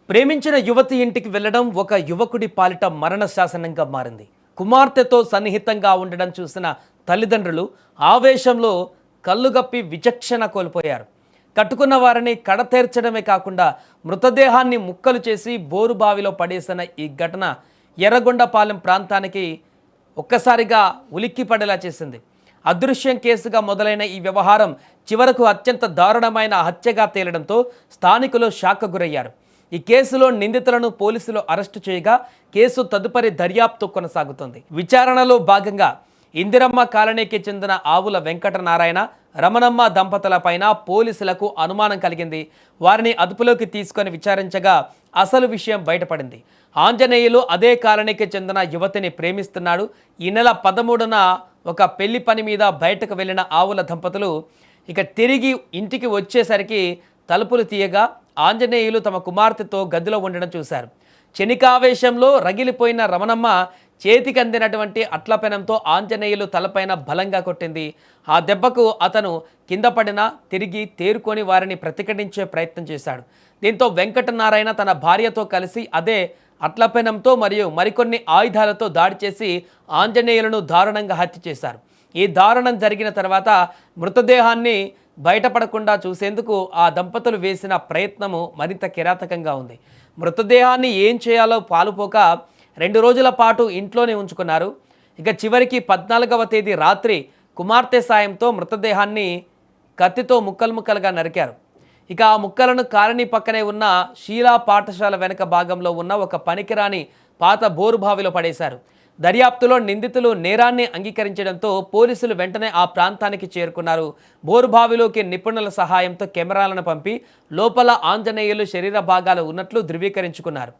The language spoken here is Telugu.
ప్రేమించిన యువతి ఇంటికి వెళ్లడం ఒక యువకుడి పాలిట మరణ శాసనంగా మారింది. కుమార్తెతో సన్నిహితంగా ఉండడం చూసిన తల్లిదండ్రులు ఆవేశంలో కళ్ళుగప్పి విచక్షణ కోల్పోయారు. కట్టుకున్న వారిని కడతేర్చడమే కాకుండా మృతదేహాన్ని ముక్కలు చేసి బోరుబావిలో పడేసిన ఈ ఘటన ఎర్రగొండపాలెం ప్రాంతానికి ఒక్కసారిగా ఉలిక్కిపడేలా చేసింది. అదృశ్యం కేసుగా మొదలైన ఈ వ్యవహారం చివరకు అత్యంత దారుణమైన హత్యగా తేలడంతో స్థానికులు షాక్ గురయ్యారు. ఈ కేసులో నిందితులను పోలీసులు అరెస్టు చేయగా కేసు తదుపరి దర్యాప్తు కొనసాగుతుంది. విచారణలో భాగంగా ఇందిరమ్మ కాలనీకి చెందిన ఆవుల వెంకటనారాయణ, రమణమ్మ దంపతులపైన పోలీసులకు అనుమానం కలిగింది. వారిని అదుపులోకి తీసుకొని విచారించగా అసలు విషయం బయటపడింది. ఆంజనేయులు అదే కాలనీకి చెందిన యువతిని ప్రేమిస్తున్నాడు. ఈ నెల 13న ఒక పెళ్లి పని మీద బయటకు వెళ్లిన ఆవుల దంపతులు ఇక తిరిగి ఇంటికి వచ్చేసరికి తలుపులు తీయగా ఆంజనేయులు తమ కుమార్తెతో గదిలో ఉండడం చూశారు. క్షణికావేశంలో రగిలిపోయిన రమణమ్మ చేతికి అందినటువంటి అట్లపెనంతో ఆంజనేయులు తలపైన బలంగా కొట్టింది. ఆ దెబ్బకు అతను కింద పడినా తిరిగి తేరుకొని వారిని ప్రతిఘటించే ప్రయత్నం చేశాడు. దీంతో వెంకటనారాయణ తన భార్యతో కలిసి అదే అట్లపెనంతో మరియు మరికొన్ని ఆయుధాలతో దాడి చేసి ఆంజనేయులను దారుణంగా హత్య చేశారు. ఈ దారుణం జరిగిన తర్వాత మృతదేహాన్ని బయటపడకుండా చూసేందుకు ఆ దంపతులు వేసిన ప్రయత్నము మరింత కిరాతకంగా ఉంది. మృతదేహాన్ని ఏం చేయాలో పాలుపోక 2 రోజుల పాటు ఇంట్లోనే ఉంచుకున్నారు. ఇక చివరికి 14వ తేదీ రాత్రి కుమార్తె సాయంతో మృతదేహాన్ని కత్తితో ముక్కలుగా నరికారు. ఇక ఆ ముక్కలను కాలనీ పక్కనే ఉన్న షీలా పాఠశాల వెనక భాగంలో ఉన్న ఒక పనికిరాని పాత బోరుబావిలో పడేశారు. దర్యాప్తులో నిందితులు నేరాన్ని అంగీకరించడంతో పోలీసులు వెంటనే ఆ ప్రాంతానికి చేరుకున్నారు. బోరుబావిలోకి నిపుణుల సహాయంతో కెమెరాలను పంపి లోపల ఆంజనేయులు శరీర భాగాలు ఉన్నట్లు ధృవీకరించుకున్నారు.